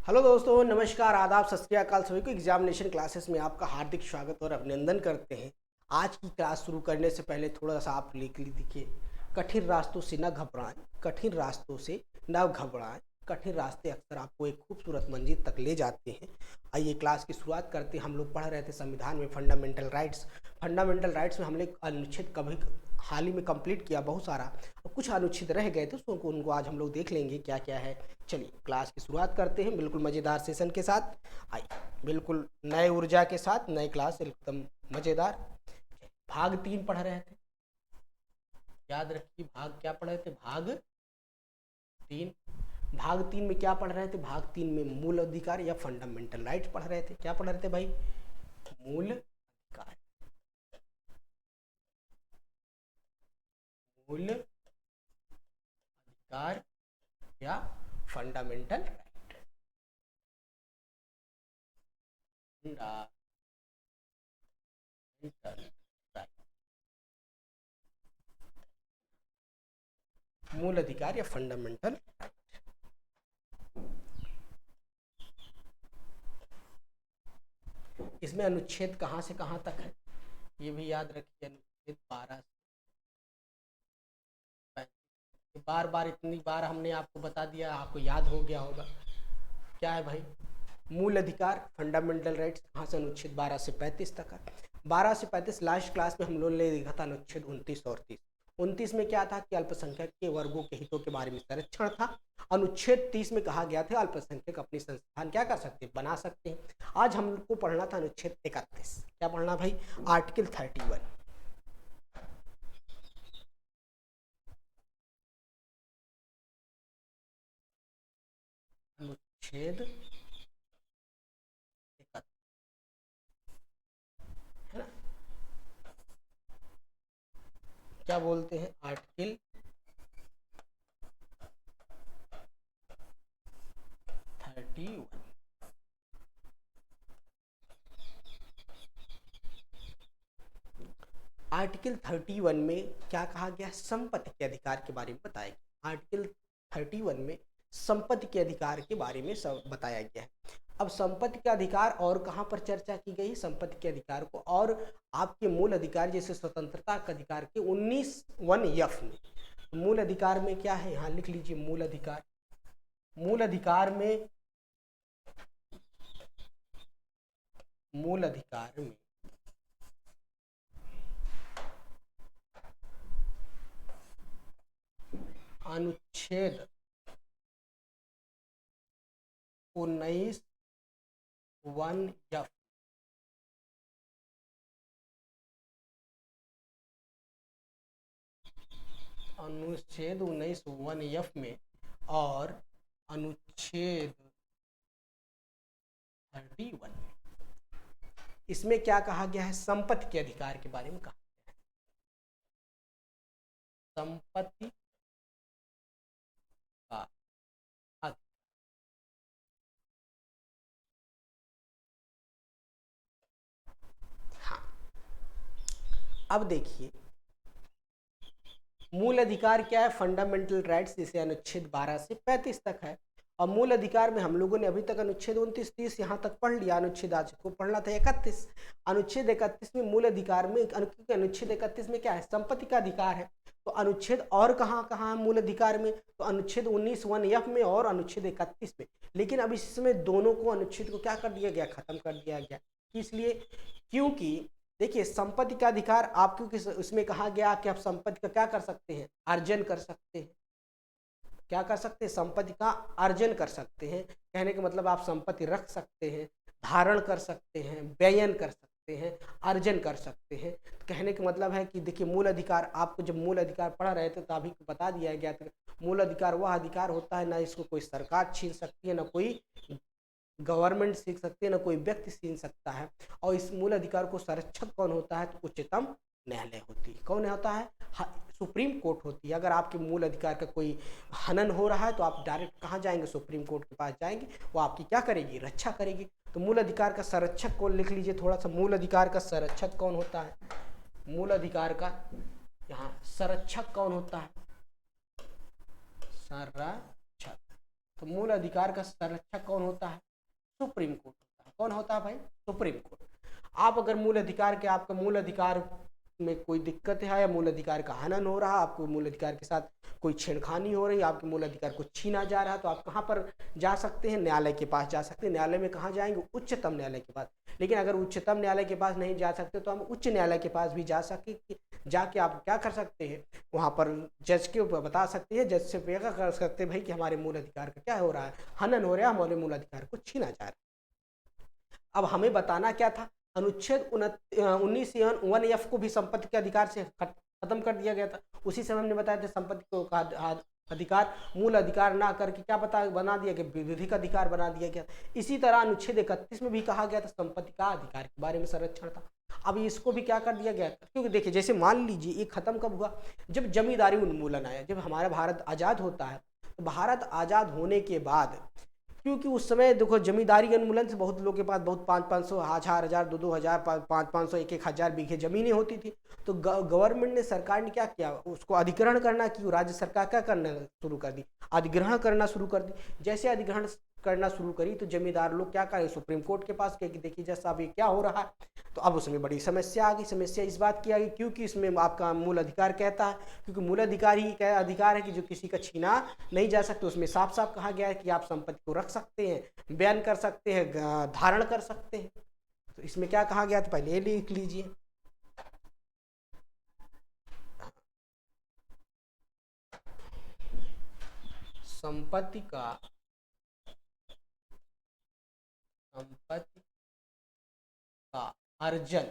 Hello दोस्तों, नमस्कार, आदाब, सत श्री अकाल। सभी को एग्जामिनेशन क्लासेस में आपका हार्दिक स्वागत और अभिनंदन करते हैं। आज की क्लास शुरू करने से पहले थोड़ा सा आप लिख लीजिए। कठिन रास्तों से न घबराएं, कठिन रास्तों से न घबराएं। कठिन रास्ते अक्सर आपको एक खूबसूरत मंजिल तक ले जाते हैं। आइए क्लास की शुरुआत करते हैं। हम लोग पढ़ रहे थे संविधान में फंडामेंटल राइट्स। फंडामेंटल राइट्स में हमने अनुच्छेद कभी हाल ही में कंप्लीट किया बहुत सारा, और कुछ अनुच्छेद रह गए थे, तो उनको आज हम लोग देख लेंगे क्या क्या है। चलिए क्लास की शुरुआत करते हैं बिल्कुल मज़ेदार सेशन के साथ। आइए, बिल्कुल नए ऊर्जा के साथ नए क्लास एकदम मज़ेदार। भाग 3 पढ़ रहे थे, याद रखिए। भाग क्या पढ़ रहे थे? भाग 3। भाग 3 में क्या पढ़ रहे थे? भाग 3 में मूल अधिकार या फंडामेंटल राइट्स पढ़ रहे थे। क्या पढ़ रहे थे भाई? मूल अधिकार। मूल अधिकार या फंडामेंटल राइट। मूल अधिकार या फंडामेंटल। इसमें अनुच्छेद कहाँ से कहाँ तक है ये भी याद रखिए। अनुच्छेद 12 से बार बार इतनी बार हमने आपको बता दिया, आपको याद हो गया होगा। क्या है भाई? मूल अधिकार, फंडामेंटल राइट्स कहाँ से? अनुच्छेद 12 से 35 तक है। 12 से 35 लास्ट क्लास में हम लोगों ने देखा था अनुच्छेद 29 और 30। 29 में क्या था कि अल्पसंख्यक के वर्गों के हितों के बारे में संरक्षण था। अनुच्छेद 30 में कहा गया था अल्पसंख्यक अपनी संस्थान क्या कर सकते हैं? बना सकते हैं। आज हमको पढ़ना था अनुच्छेद 31। क्या पढ़ना भाई? आर्टिकल 31। अनुच्छेद 31 है ना? क्या बोलते हैं? आर्टिकल 31। आर्टिकल 31 में क्या कहा गया? संपत्ति के अधिकार के बारे में बताया गया। आर्टिकल 31 में संपत्ति के अधिकार के बारे में सब बताया गया है। अब संपत्ति का अधिकार और कहाँ पर चर्चा की गई? संपत्ति के अधिकार को और आपके मूल अधिकार जैसे स्वतंत्रता का अधिकार के 19(1)(f) में। मूल अधिकार में क्या है? यहाँ लिख लीजिए। मूल अधिकार, मूल अधिकार में, मूल अधिकार में अनुच्छेद 19(1)(f) अनुच्छेद 19(1)(f) में और अनुच्छेद 31 में इसमें क्या कहा गया है? संपत्ति के अधिकार के बारे में कहा गया है। संपत्ति का अधिकार। हाँ, अब देखिए मूल अधिकार क्या है? फंडामेंटल राइट्स, जिसे अनुच्छेद 12 से 35 तक है। और मूल अधिकार में हम लोगों ने अभी तक अनुच्छेद 29, 30 यहाँ तक पढ़ लिया। अनुच्छेद आज को पढ़ना था 31। अनुच्छेद 31 में मूल अधिकार में, क्योंकि अनुच्छेद 31 में क्या है? संपत्ति का अधिकार है। तो अनुच्छेद और कहाँ कहाँ है मूल अधिकार में? तो अनुच्छेद 19(1)(f) में और अनुच्छेद 31 में। लेकिन अब इसमें दोनों को, अनुच्छेद को क्या कर दिया गया? खत्म कर दिया गया। इसलिए क्योंकि देखिए संपत्ति का अधिकार आप, क्योंकि उसमें कहा गया कि आप संपत्ति का क्या कर सकते हैं? अर्जन कर सकते हैं। क्या कर सकते हैं? संपत्ति का अर्जन कर सकते हैं। कहने का मतलब आप संपत्ति रख सकते हैं, धारण कर सकते हैं, व्ययन कर सकते हैं, अर्जन कर सकते हैं। तो कहने का मतलब है कि देखिए मूल अधिकार, आपको जब मूल अधिकार पढ़ रहे थे तो अभी बता दिया गया था, मूल अधिकार वह अधिकार होता है ना इसको कोई सरकार छीन सकती है, ना कोई गवर्नमेंट सीख सकती है, ना कोई व्यक्ति छीन सकता है। और इस मूल अधिकार को संरक्षक कौन होता है? तो उच्चतम न्यायालय होती है। कौन होता है? सुप्रीम कोर्ट होती है। अगर आपके मूल अधिकार का कोई हनन हो रहा है तो आप डायरेक्ट कहाँ जाएंगे? सुप्रीम कोर्ट के पास जाएंगे। वो आपकी क्या करेगी? रक्षा करेगी। तो मूल अधिकार का संरक्षक कौन? लिख लीजिए थोड़ा सा। मूल अधिकार का संरक्षक कौन होता है? मूल अधिकार का यहाँ संरक्षक कौन होता है? संरक्षक। तो मूल अधिकार का संरक्षक कौन होता है? सुप्रीम कोर्ट होता है। कौन होता है भाई? Supreme court. आप अगर मूल अधिकार के, आपका मूल अधिकार में कोई दिक्कत है या मूल अधिकार का हनन हो रहा, आपको मूल अधिकार के साथ कोई छेड़खानी हो रही, आपके मूल अधिकार को छीना जा रहा, तो आप कहाँ पर जा सकते हैं? न्यायालय के पास जा सकते हैं। न्यायालय में कहाँ जाएंगे? उच्चतम न्यायालय के पास। लेकिन अगर उच्चतम न्यायालय के पास नहीं जा सकते तो हम उच्च न्यायालय के पास भी जा सके, जाके आप क्या कर सकते हैं? वहाँ पर जज के बता सकते हैं, जज से क्या कर सकते हैं भाई कि हमारे मूल अधिकार का क्या हो रहा है? हनन हो रहा है, हमारे मूल अधिकार को छीना जा रहा है। अब हमें बताना क्या था? अनुच्छेद 19(1)(f) को भी संपत्ति के अधिकार से खत्म कर दिया गया था। उसी समय हमने बताया था संपत्ति को अधिकार मूल अधिकार ना करके क्या बना दिया गया? विधिक अधिकार बना दिया गया। इसी तरह अनुच्छेद 31 में भी कहा गया था संपत्ति का अधिकार के बारे में संरक्षण था। अब इसको भी क्या कर दिया गया? क्योंकि देखिए, जैसे मान लीजिए ये खत्म कब हुआ? जब जमींदारी उन्मूलन आया, जब हमारा भारत आज़ाद होता है, तो भारत आज़ाद होने के बाद, क्योंकि उस समय देखो जमींदारी उन्मूलन से बहुत लोगों के पास बहुत 500 हजार 2,000 500 1,000 बीघे जमीनें होती थी। तो गवर्नमेंट ने, सरकार ने क्या किया? उसको अधिग्रहण करना की राज्य सरकार क्या करना शुरू कर दी? अधिग्रहण करना शुरू कर दी। जैसे अधिग्रहण करना शुरू करी तो जमींदार लोग क्या करें? सुप्रीम कोर्ट के पास गए कि देखिए जैसा अभी क्या हो रहा है। तो अब उसमें बड़ी समस्या आ गई। समस्या इस बात की आ गई क्योंकि इसमें आपका मूल अधिकार कहता है, क्योंकि मूल अधिकार ही क्या अधिकार है कि जो किसी का छीना नहीं जा सकता। उसमें साफ साफ कहा गया है कि आप संपत्ति को रख सकते हैं, बयान कर सकते हैं, धारण कर सकते हैं। तो इसमें क्या कहा गया? तो पहले लिख लीजिए, संपत्ति का अर्जन,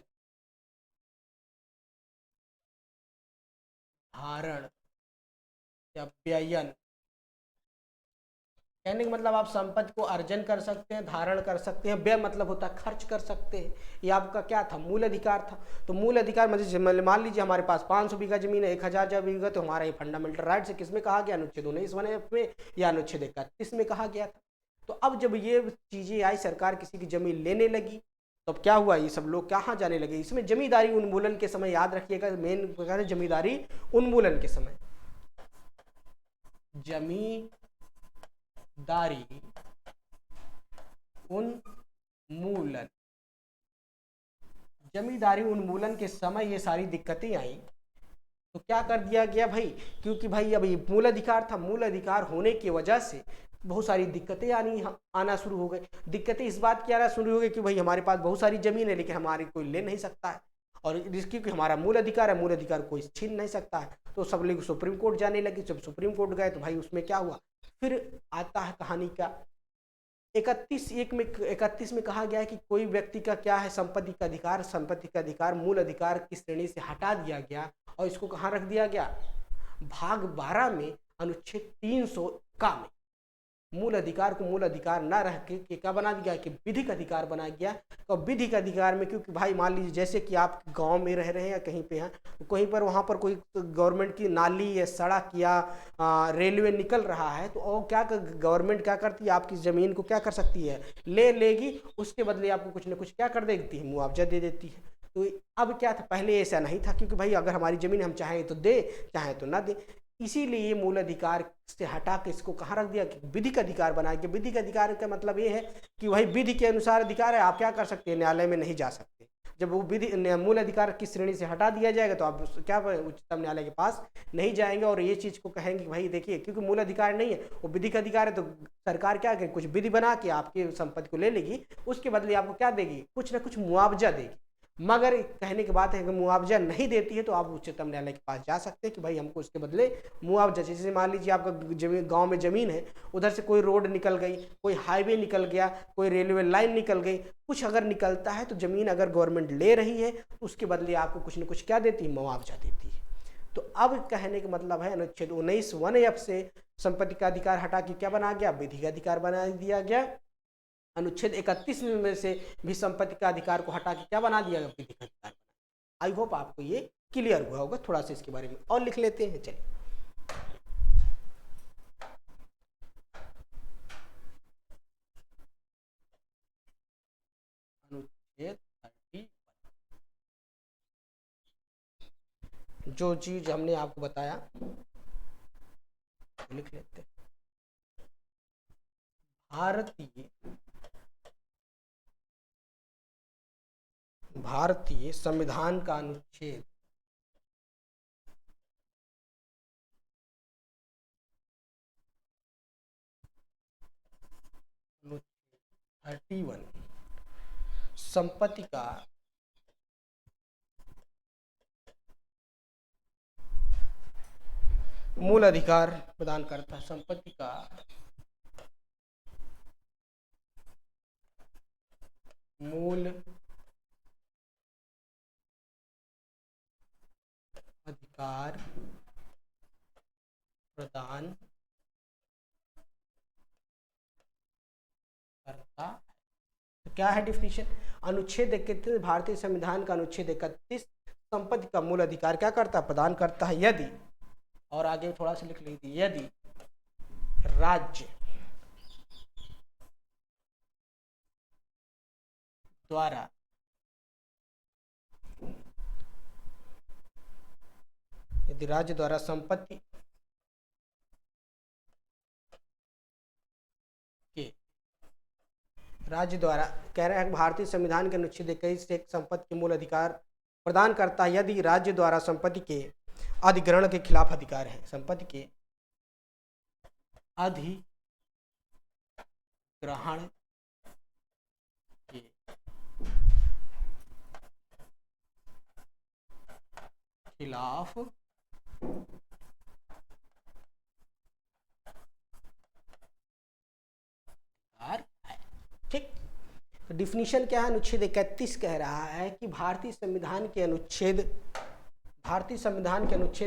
धारण या व्ययन। कहने का मतलब आप संपत्ति को अर्जन कर सकते हैं, धारण कर सकते हैं। व्यय मतलब होता है खर्च कर सकते हैं। ये आपका क्या था? मूल अधिकार था। तो मूल अधिकार मतलब मान लीजिए हमारे पास 500 बीघा जमीन है, 1,000 बीघा, तो हमारा ये फंडामेंटल राइट से किसमें कहा गया? अनुच्छेद 19(1)(f) में या अनुच्छेद 31 में कहा गया था। तो अब जब ये चीजें आई, सरकार किसी की जमीन लेने लगी, तो अब क्या हुआ? ये सब लोग कहाँ जाने लगे? इसमें जमींदारी उन्मूलन के समय, याद रखिएगा, मेन जमींदारी उन्मूलन के समय, जमींदारी उन्मूलन, जमींदारी उन्मूलन के समय ये सारी दिक्कतें आई। तो क्या कर दिया गया भाई? क्योंकि भाई अब ये मूल अधिकार था, मूल अधिकार होने की वजह से बहुत सारी दिक्कतें आना शुरू हो गई। दिक्कतें इस बात की आना शुरू हो गई कि भाई हमारे पास बहुत सारी जमीन है लेकिन हमारी कोई ले नहीं सकता है, और इसकी हमारा मूल अधिकार है, मूल अधिकार कोई छीन नहीं सकता है। तो सब लोग सुप्रीम कोर्ट जाने लगे। जब सुप्रीम कोर्ट गए तो भाई उसमें क्या हुआ? फिर आता है कहानी का 31 में कहा गया है कि कोई व्यक्ति का क्या है? संपत्ति का अधिकार मूल अधिकार की श्रेणी से हटा दिया गया और इसको कहाँ रख दिया गया? भाग 12 में अनुच्छेद 300 का में मूल अधिकार को मूल अधिकार ना रह के क्या बना दिया कि विधिक अधिकार बना गया। तो विधिक अधिकार में, क्योंकि भाई मान लीजिए जैसे कि आप गांव में रह रहे हैं या कहीं पे हैं, तो कहीं पर वहाँ पर कोई गवर्नमेंट की नाली या सड़क या रेलवे निकल रहा है, तो वो क्या गवर्नमेंट क्या करती है? आपकी ज़मीन को क्या कर सकती है? लेगी, उसके बदले आपको कुछ ना कुछ क्या कर देती है? मुआवजा दे देती है। तो अब क्या था? पहले ऐसा नहीं था, क्योंकि भाई अगर हमारी ज़मीन हम चाहें तो दे, चाहें तो ना दे। इसीलिए मूल अधिकार से हटा के इसको कहाँ रख दिया कि विधिक अधिकार बना के। विधिक अधिकार का मतलब ये है कि वही विधि के अनुसार अधिकार है, आप क्या कर सकते हैं? न्यायालय में नहीं जा सकते। जब वो विधि मूल अधिकार की श्रेणी से हटा दिया जाएगा तो आप क्या उच्चतम न्यायालय के पास नहीं जाएंगे और ये चीज़ को कहेंगे कि भाई देखिए, क्योंकि मूल अधिकार नहीं है, वो विधिक अधिकार है, तो सरकार क्या करेगी? कुछ विधि बना के आपकी संपत्ति को ले लेगी, उसके बदले आपको क्या देगी? कुछ ना कुछ मुआवजा देगी। मगर कहने की बात है कि मुआवजा नहीं देती है तो आप उच्चतम न्यायालय के पास जा सकते हैं कि भाई हमको उसके बदले मुआवजा। जैसे मान लीजिए आपका जमीन, गांव में ज़मीन है, उधर से कोई रोड निकल गई, कोई हाईवे निकल गया, कोई रेलवे लाइन निकल गई, कुछ अगर निकलता है तो ज़मीन अगर गवर्नमेंट ले रही है तो उसके बदले आपको कुछ ना कुछ क्या देती है? मुआवजा देती है। तो अब कहने का मतलब है अनुच्छेद 19(1)(f) से संपत्ति का अधिकार हटा के क्या बना गया? विधिक अधिकार बना दिया गया। अनुच्छेद 31 में से भी संपत्ति का अधिकार को हटा के क्या बना दिया? विधिक अधिकार। आई होप आपको ये क्लियर हुआ होगा। थोड़ा सा इसके बारे में और लिख लेते हैं, चलिए। अनुच्छेद 31, जो चीज हमने आपको बताया लिख लेते हैं। भारतीय संविधान का अनुच्छेद 31 संपत्ति का मूल अधिकार प्रदान करता है। संपत्ति का मूल अधिकार प्रदान करता है। तो क्या है डिफिनीशन? अनुच्छेद 31 भारतीय संविधान का अनुच्छेद 31 संपत्ति का मूल अधिकार क्या करता है? प्रदान करता है यदि, और आगे थोड़ा सा लिख लीजिए, यदि राज्य द्वारा संपत्ति के राज्य द्वारा कह रहे हैं भारतीय संविधान के अनुच्छेद 21 से संपत्ति के मूल अधिकार प्रदान करता है यदि राज्य द्वारा संपत्ति के अधिग्रहण के खिलाफ अधिकार है। संपत्ति के अधिग्रहण के खिलाफ ठीक। तो डिफिनीशन क्या है? अनुच्छेद 31 कह रहा है कि भारतीय संविधान के अनुच्छेद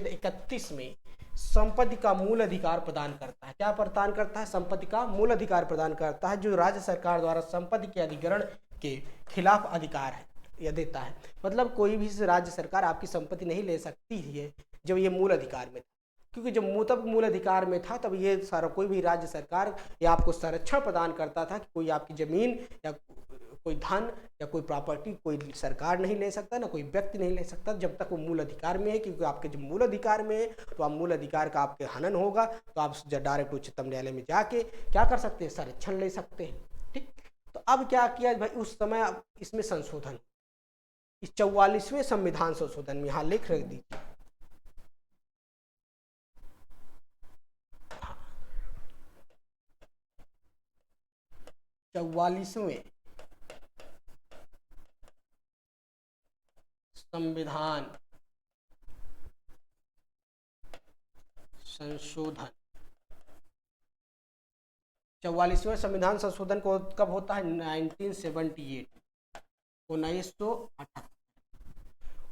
31 में संपत्ति का मूल अधिकार प्रदान करता है। क्या प्रदान करता है? संपत्ति का मूल अधिकार प्रदान करता है जो राज्य सरकार द्वारा संपत्ति के अधिग्रहण के खिलाफ अधिकार है या देता है। मतलब कोई भी राज्य सरकार आपकी संपत्ति नहीं ले सकती है जब ये मूल अधिकार में था, क्योंकि जब तब मूल अधिकार में था तब ये सारा कोई भी राज्य सरकार या आपको संरक्षण प्रदान करता था कि कोई आपकी जमीन या कोई धन या कोई प्रॉपर्टी कोई सरकार नहीं ले सकता, ना कोई व्यक्ति नहीं ले सकता जब तक वो मूल अधिकार में है। क्योंकि आपके जब मूल अधिकार में है तो आप मूल अधिकार का आपके हनन होगा तो आप डायरेक्ट उच्चतम न्यायालय में जाके क्या कर सकते हैं? संरक्षण ले सकते हैं। ठीक। तो अब क्या किया भाई उस समय? अब इसमें संशोधन, इस 44वें संविधान संशोधन में यहाँ लिख रख दीजिए 44वें संविधान संशोधन। 44वें संविधान संशोधन को कब होता है? 1978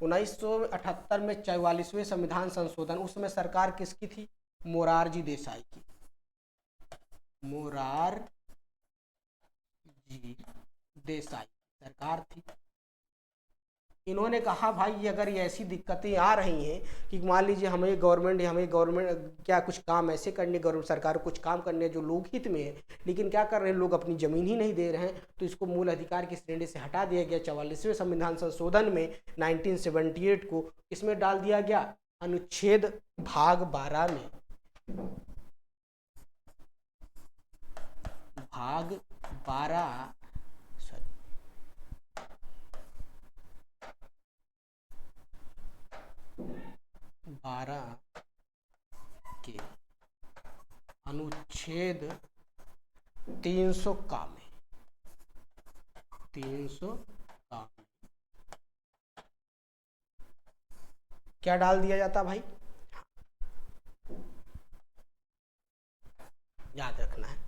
1978 में 44वें संविधान संशोधन। उस समय सरकार किसकी थी? मोरारजी देसाई की। मोरारजी देसाई सरकार थी। इन्होंने कहा भाई अगर ये ऐसी दिक्कतें आ रही हैं कि मान लीजिए हमें गवर्नमेंट क्या कुछ काम ऐसे करने, गवर्नमेंट सरकार कुछ काम करने जो लोक हित में है, लेकिन क्या कर रहे हैं लोग अपनी ज़मीन ही नहीं दे रहे हैं, तो इसको मूल अधिकार की श्रेणी से हटा दिया गया। 44वें संविधान संशोधन में 1978 को इसमें डाल दिया गया अनुच्छेद भाग 12 में, भाग 12 के अनुच्छेद 300 का में 300 का में क्या डाल दिया जाता भाई? याद रखना है।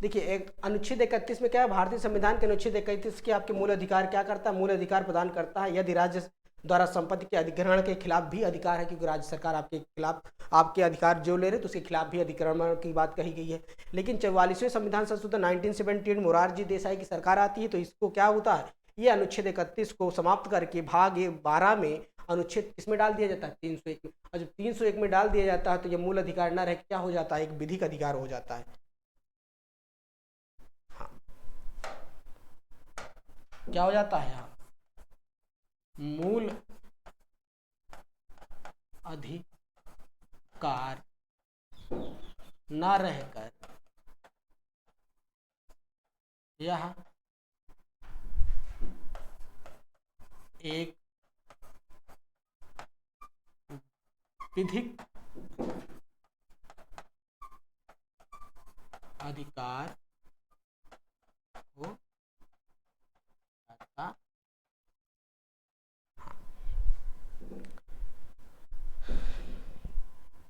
देखिए एक अनुच्छेद 31 में क्या है? भारतीय संविधान के अनुच्छेद 31 के आपके मूल अधिकार क्या करता है? मूल अधिकार प्रदान करता है यदि राज्य द्वारा संपत्ति के अधिग्रहण के खिलाफ भी अधिकार है, क्योंकि राज्य सरकार आपके खिलाफ आपके अधिकार जो ले रहे तो उसके खिलाफ भी अधिग्रहण की बात कही गई है। लेकिन 44वें संविधान संशोधन 1978 मोरारजी देसाई की सरकार आती है तो इसको क्या होता है? ये अनुच्छेद 31 को समाप्त करके भाग 12 में अनुच्छेद किसमें डाल दिया जाता है? 301 में। और जब 301 में डाल दिया जाता है तो ये मूल अधिकार न रह क्या हो जाता है? एक विधिक अधिकार हो जाता है। हाँ क्या हो जाता है? यहाँ मूल अधिकार न रहकर यह एक विधिक अधिकार हो जाता।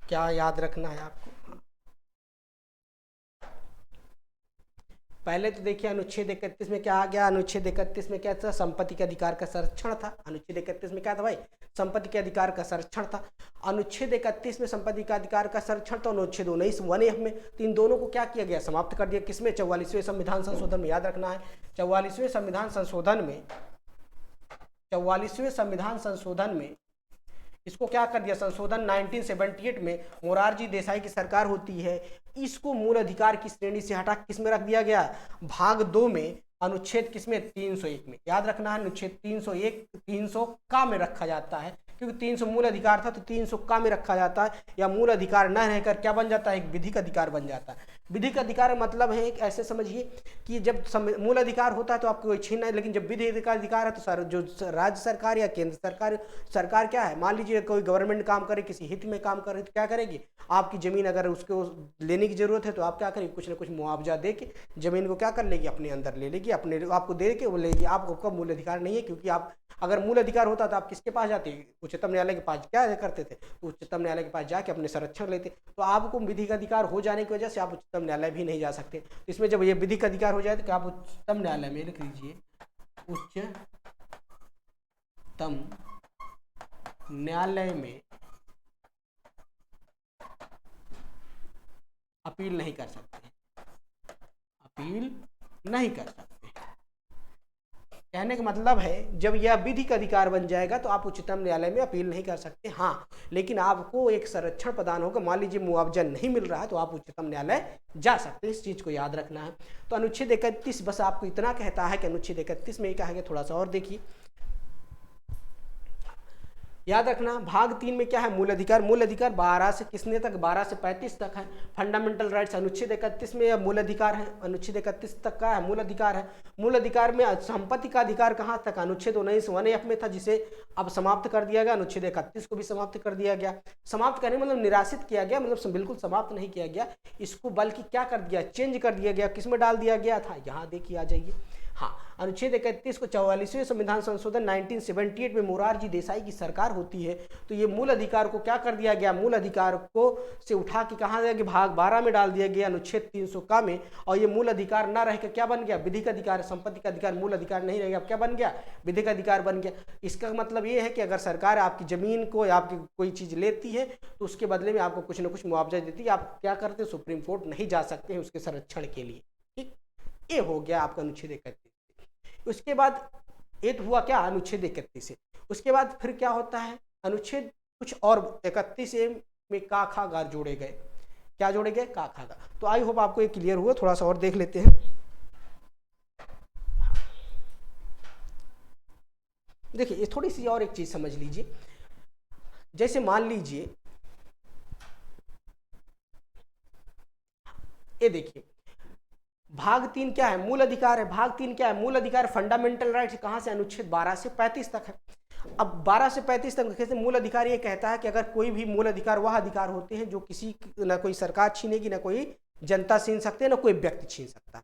क्या याद रखना है आपको? पहले तो देखिए अनुच्छेद 31 में क्या आ गया। अनुच्छेद 31 में क्या था? संपत्ति के अधिकार का संरक्षण था। अनुच्छेद 31 में क्या था भाई? संपत्ति के अधिकार का संरक्षण था। अनुच्छेद 31 में संपत्ति का अधिकार का संरक्षण था। अनुच्छेद 19 1F में, तो इन दोनों को क्या किया गया? समाप्त कर दिया। किसमें? 44वें संविधान संशोधन में। याद रखना है 44वें संविधान संशोधन में, 44वें संविधान संशोधन में इसको क्या कर दिया? संशोधन 1978 में मोरारजी देसाई की सरकार होती है, इसको मूल अधिकार की श्रेणी से हटा किस में रख दिया गया? भाग 2 में, अनुच्छेद किसमें? 301 में। याद रखना है अनुच्छेद 301 300 का में रखा जाता है, क्योंकि 300 मूल अधिकार था तो 300 का में रखा जाता है, या मूल अधिकार न रहकर क्या बन जाता है? एक विधिक अधिकार बन जाता है। विधिक अधिकार मतलब है एक ऐसे समझिए कि जब मूल अधिकार होता है तो आपको कोई छीन नहीं, लेकिन जब विधिक अधिकार है तो जो राज्य सरकार या केंद्र सरकार क्या है, मान लीजिए कोई गवर्नमेंट काम करे, किसी हित में काम करे तो क्या करेगी? आपकी जमीन अगर उसको लेने की जरूरत है तो आप क्या करेंगे? कुछ ना कुछ मुआवजा दे के जमीन को क्या कर लेगी? अपने अंदर ले लेगी, अपने आपको दे के वो लेगी। आपको कब मूल अधिकार नहीं है, क्योंकि आप अगर मूल अधिकार होता तो आप किसके पास जाते? उच्चतम न्यायालय के पास क्या करते थे? तो उच्चतम न्यायालय के पास जाके अपने संरक्षण लेते। तो आपको विधिक अधिकार हो जाने की वजह से आप उच्चतम न्यायालय भी नहीं जा सकते। तो इसमें जब ये विधिक अधिकार हो जाए तो आप उच्चतम न्यायालय में लिख लीजिए, उच्चतम न्यायालय में अपील नहीं कर सकते, अपील नहीं कर सकते। कहने का मतलब है जब यह विधिक अधिकार बन जाएगा तो आप उच्चतम न्यायालय में अपील नहीं कर सकते। हाँ, लेकिन आपको एक संरक्षण प्रदान होगा। मान लीजिए मुआवजा नहीं मिल रहा है तो आप उच्चतम न्यायालय जा सकते हैं। इस चीज को याद रखना है। तो अनुच्छेद 31 बस आपको इतना कहता है कि अनुच्छेद 31 में क्या है, थोड़ा सा और देखिए, याद रखना भाग 3 में क्या है? मूल अधिकार। मूल अधिकार 12 से किसने तक? 12 से 35 तक है। फंडामेंटल राइट्स अनुच्छेद 31 में मूल अधिकार है। अनुच्छेद 31 तक का है मूल अधिकार है। मूल अधिकार में संपत्ति का अधिकार कहाँ तक? अनुच्छेद 19 1F में था, जिसे अब समाप्त कर दिया गया। अनुच्छेद 31 को भी समाप्त कर दिया गया। समाप्त करने मतलब निराशित किया गया, मतलब बिल्कुल समाप्त नहीं किया गया इसको, बल्कि क्या कर दिया? चेंज कर दिया गया। किसमें डाल दिया गया था? यहाँ देखिए, आ जाइए। हाँ, अनुच्छेद 31 को 44वें संविधान संशोधन 1978 में मोरारजी देसाई की सरकार होती है, तो ये मूल अधिकार को क्या कर दिया गया? मूल अधिकार को से उठा के कहाँ दिया गया? भाग 12 में डाल दिया गया, अनुच्छेद 300 का में। और ये मूल अधिकार ना रहकर क्या बन गया? विधिक अधिकार। संपत्ति का अधिकार मूल अधिकार नहीं रहेगा, अब क्या बन गया? विधिक अधिकार बन गया। इसका मतलब ये है कि अगर सरकार आपकी जमीन को या आपकी कोई चीज लेती है तो उसके बदले में आपको कुछ ना कुछ मुआवजा देती है। आप क्या करते? सुप्रीम कोर्ट नहीं जा सकते हैं उसके संरक्षण के लिए। ठीक, ये हो गया आपका अनुच्छेद 31। उसके बाद ये तो हुआ क्या? अनुच्छेद 31 से। उसके बाद फिर क्या होता है? अनुच्छेद कुछ और 31 में का खा गा जोड़े गए। क्या जोड़े गए? का खा गा। तो आई होप आपको ये क्लियर हुआ। थोड़ा सा और देख लेते हैं। देखिए, ये थोड़ी सी और एक चीज समझ लीजिए। जैसे मान लीजिए, ये देखिए, भाग 3 क्या है? मूल अधिकार है। भाग 3 क्या है? मूल अधिकार। फंडामेंटल राइट्स कहाँ से? अनुच्छेद 12 से 35 तक है। अब 12 से 35 तक कैसे? मूल अधिकार ये कहता है कि अगर कोई भी मूल अधिकार वह अधिकार होते हैं जो किसी ना कोई सरकार छीनेगी, ना कोई जनता छीन सकते हैं, ना कोई व्यक्ति छीन सकता।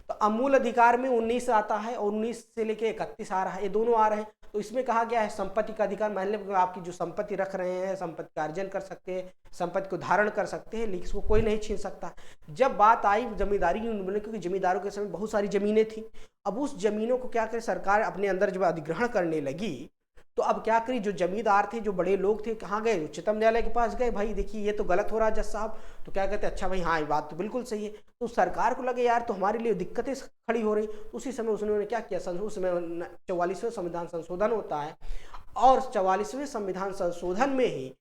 तो अमूल अधिकार में 19 आता है और 19 से लेके 31 आ रहा है, ये दोनों आ रहे हैं। तो इसमें कहा गया है संपत्ति का अधिकार, मान लीजिए आपकी जो संपत्ति रख रहे हैं, संपत्ति का अर्जन कर सकते हैं, संपत्ति को धारण कर सकते हैं, लेकिन इसको कोई नहीं छीन सकता। जब बात आई जमींदारी की, क्योंकि जमींदारों के समय बहुत सारी जमीनें थी, अब उस जमीनों को क्या करे सरकार अपने अंदर जब अधिग्रहण करने लगी, तो अब क्या करी? जो जमींदार थे, जो बड़े लोग थे, कहाँ गए? उच्चतम न्यायालय के पास गए। भाई देखिए ये तो गलत हो रहा है जज साहब। तो क्या कहते? अच्छा भाई, हाँ ये बात तो बिल्कुल सही है। तो सरकार को लगे यार तो हमारे लिए दिक्कतें खड़ी हो रही। तो उसी समय उसने क्या किया? उस समय 44वें संविधान संशोधन होता है, और 44वें संविधान संशोधन में ही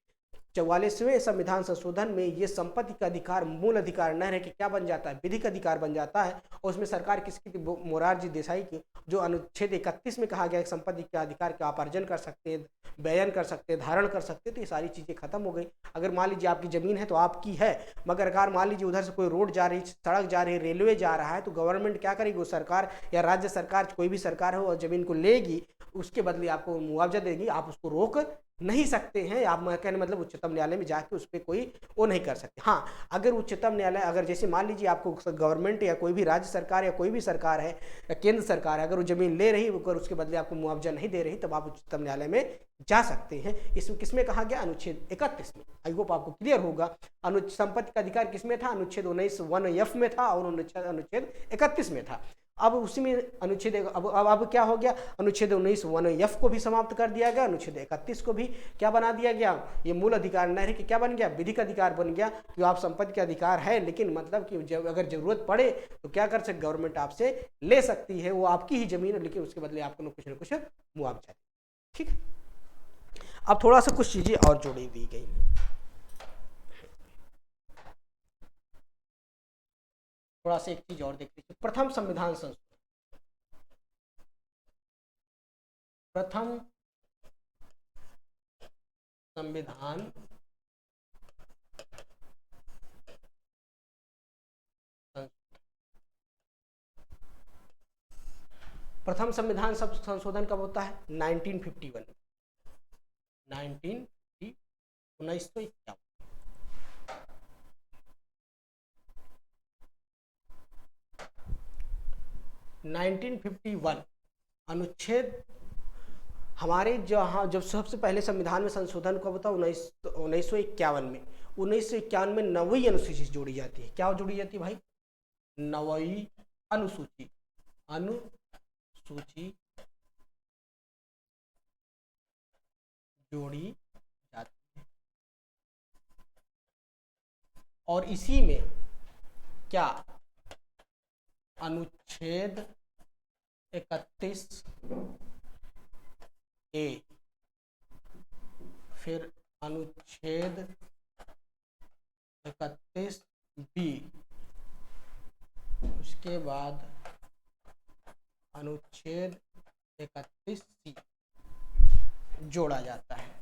44वें संविधान संशोधन में ये संपत्ति का अधिकार मूल अधिकार न रह के क्या बन जाता है, विधिक अधिकार बन जाता है। और उसमें सरकार किसकी थी, मोरारजी देसाई की। जो अनुच्छेद 31 में कहा गया संपत्ति के अधिकार का आप अर्जन कर सकते हैं, बयान कर सकते हैं, धारण कर सकते हैं, तो ये सारी चीज़ें खत्म हो गई। अगर मान लीजिए आपकी ज़मीन है तो आपकी है, मगर अगर मान लीजिए उधर से कोई रोड जा रही, सड़क जा रही है, रेलवे जा रहा है, तो गवर्नमेंट क्या करेगी, वो सरकार या राज्य सरकार कोई भी सरकार हो और ज़मीन को लेगी, उसके बदले आपको मुआवजा देगी, आप उसको रोक नहीं सकते हैं। आप कहने मतलब उच्चतम न्यायालय में जाके उस पर कोई वो नहीं कर सकते। हाँ, अगर उच्चतम न्यायालय, अगर जैसे मान लीजिए आपको गवर्नमेंट या कोई भी राज्य सरकार या कोई भी सरकार है या केंद्र सरकार है, अगर वो जमीन ले रही अगर उसके बदले आपको मुआवजा नहीं दे रही, तब आप उच्चतम न्यायालय में जा सकते हैं। इसमें किसमें कहा गया, अनुच्छेद 31 में। आई होप आपको क्लियर होगा। संपत्ति का अधिकार किसमें था, अनुच्छेद 19(1)(f) में था और अनुच्छेद 31 में था। अब उसी में अनुच्छेद अब क्या हो गया, अनुच्छेद 19(1)(f) को भी समाप्त कर दिया गया, अनुच्छेद 31 को भी क्या बना दिया गया, ये मूल अधिकार न रह के क्या बन गया, विधिक अधिकार बन गया। कि आप संपत्ति का अधिकार है, लेकिन मतलब कि जब अगर जरूरत पड़े तो क्या कर सकते, गवर्नमेंट आपसे ले सकती है, वो आपकी ही जमीन है, लेकिन उसके बदले आपको कुछ न कुछ मुआवजा। ठीक है, अब थोड़ा सा कुछ चीजें और जोड़ी दी गई। थोड़ा सा एक चीज और देख लीजिए, प्रथम संविधान संशोधन। प्रथम संविधान प्रथम संविधान संशोधन कब होता है, 1951 1951 1951 अनुच्छेद हमारे जहाँ जब सबसे पहले संविधान में संशोधन कब होता है, 1951 में। 1951 में 9वीं अनुसूची जोड़ी जाती है। क्या जोड़ी जाती है भाई, 9वीं अनुसूची जोड़ी जाती है। और इसी में क्या, अनुच्छेद 31A, फिर अनुच्छेद 31B, उसके बाद अनुच्छेद 31C जोड़ा जाता है।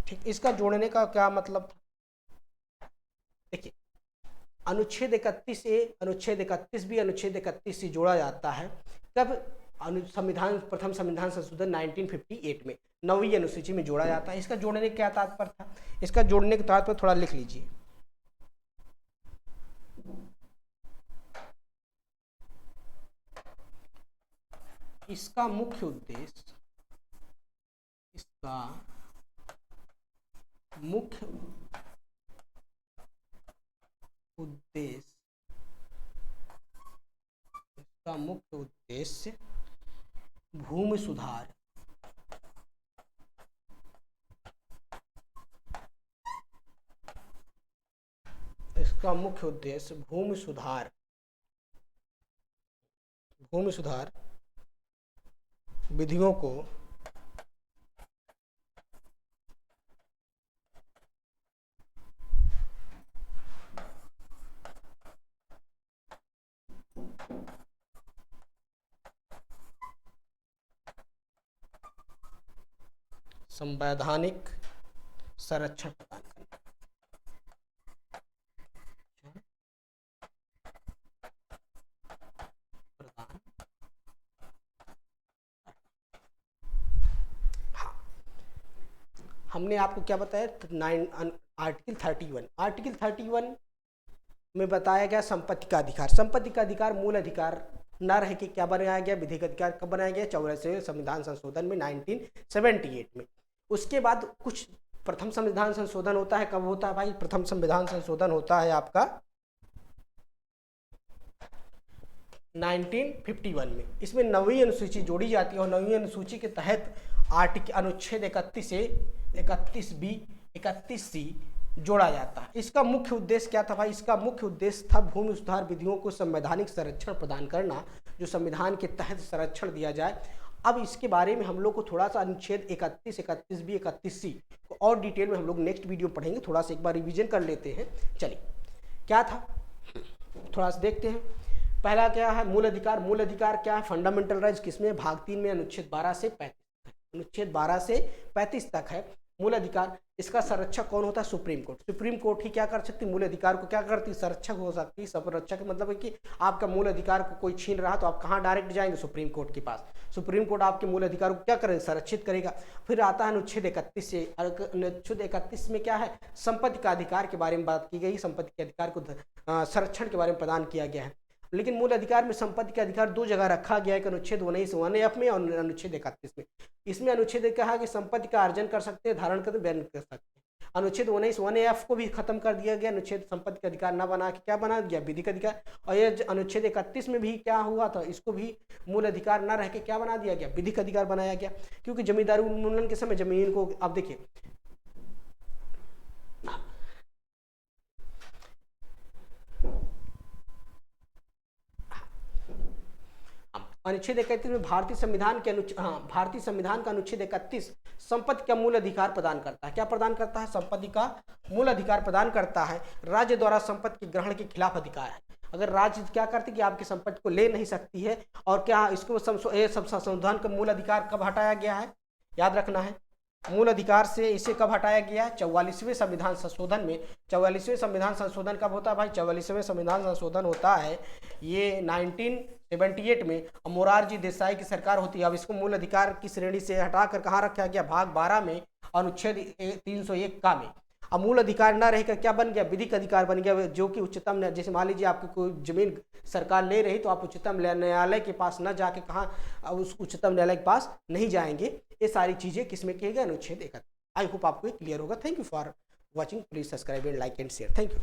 ठीक, इसका जोड़ने का क्या मतलब था, देखिए अनुच्छेद 31A, अनुच्छेद 31B, अनुच्छेद 31C जोड़ा जाता है कब, प्रथम संविधान संशोधन 1958 में 9वीं अनुसूची में जोड़ा जाता है। इसका जोड़ने का क्या तात्पर्य था, इसका जोड़ने का तात्पर्य थोड़ा लिख लीजिए। इसका मुख्य उद्देश्य, मुख्य उद्देश्य भूमि सुधार, इसका मुख्य उद्देश्य भूमि सुधार विधियों को संवैधानिक संरक्षण प्रदान करना। हाँ, हमने आपको क्या बताया, आर्टिकल 31 में बताया गया संपत्ति का अधिकार। संपत्ति का अधिकार मूल अधिकार न रह के क्या बनाया गया, विधिक अधिकार कब बनाया गया, 84वें संविधान संशोधन में 1978 में। उसके बाद कुछ प्रथम संविधान संशोधन होता है, कब होता है भाई, प्रथम संविधान संशोधन होता है आपका 1951 में। इसमें 9वीं अनुसूची जोड़ी जाती है और 9वीं अनुसूची के तहत अनुच्छेद 31A, 31B, 31C जोड़ा जाता है। इसका मुख्य उद्देश्य क्या था भाई, इसका मुख्य उद्देश्य था भूमि सुधार विधियों को संवैधानिक संरक्षण प्रदान करना, जो संविधान के तहत संरक्षण दिया जाए। अब इसके बारे में हम लोग को थोड़ा सा अनुच्छेद 31, 31B, 31C को और डिटेल में हम लोग नेक्स्ट वीडियो में पढ़ेंगे। थोड़ा सा एक बार रिवीजन कर लेते हैं। चलिए क्या था थोड़ा सा देखते हैं। पहला क्या है, मूल अधिकार। मूल अधिकार क्या है, फंडामेंटल राइट्स, किसमें, भाग 3 में अनुच्छेद 12 से 35 तक। अनुच्छेद 12 से 35 तक है मूल अधिकार। इसका संरक्षक कौन होता है, सुप्रीम कोर्ट। सुप्रीम कोर्ट ही क्या कर सकती है, मूल अधिकार को क्या करती है, संरक्षक हो सकती है। संरक्षक मतलब है कि आपका मूल अधिकार को कोई छीन रहा तो आप कहाँ डायरेक्ट जाएंगे, सुप्रीम कोर्ट के पास। सुप्रीम कोर्ट आपके मूल अधिकार को क्या करेगा, संरक्षित करेगा। फिर आता है अनुच्छेद 31 से। अनुच्छेद 31 में क्या है, संपत्ति का अधिकार के बारे में बात की गई। संपत्ति के अधिकार को संरक्षण के बारे में प्रदान किया गया है। लेकिन मूल अधिकार में संपत्ति का अधिकार दो जगह रखा गया है, अनुच्छेद 19(1)(f) में और अनुच्छेद 31 में। इसमें अनुच्छेद कहा कि संपत्ति का अर्जन कर सकते हैं, धारण कर बयान कर सकते हैं। अनुच्छेद 19(1)(f) को भी खत्म कर दिया गया। अनुच्छेद संपत्ति का अधिकार न बना के क्या बना दिया, विधिक अधिकार। और ये अनुच्छेद 31 में भी क्या हुआ था, इसको भी मूल अधिकार न रह के क्या बना दिया गया, विधिक अधिकार बनाया गया। क्योंकि जमींदारी उन्मूलन के समय जमीन को, अब देखिए अनुच्छेद 31 में भारतीय संविधान के भारतीय संविधान का अनुच्छेद 31 संपत्ति का मूल अधिकार प्रदान करता है। क्या प्रदान करता है, संपत्ति का मूल अधिकार प्रदान करता है। राज्य द्वारा संपत्ति के ग्रहण के खिलाफ अधिकार है। अगर राज्य क्या करती कि आपकी संपत्ति को ले नहीं सकती है। और क्या इसको संविधान का मूल अधिकार कब हटाया गया है, याद रखना है। मूल अधिकार से इसे कब हटाया गया, 44वें संविधान संशोधन में। 44वें संविधान संशोधन कब होता है भाई, 44वें संविधान संशोधन होता है ये 1978 में। मोरारजी देसाई की सरकार होती है। अब इसको मूल अधिकार की श्रेणी से हटाकर कहाँ रखा गया, भाग 12 में अनुच्छेद 301 का में। अब मूल अधिकार न रहकर क्या बन गया, विधिक अधिकार बन गया, जो कि उच्चतम, जैसे मान लीजिए आपकी कोई जमीन सरकार ले रही तो आप उच्चतम न्यायालय के पास न जाके कहाँ, उस उच्चतम न्यायालय के पास नहीं जाएंगे। ये सारी चीजें किसमें किए गए, अनुच्छेद 31। आई होप आपको क्लियर होगा। Thank you for watching, please subscribe and like and share. Thank you.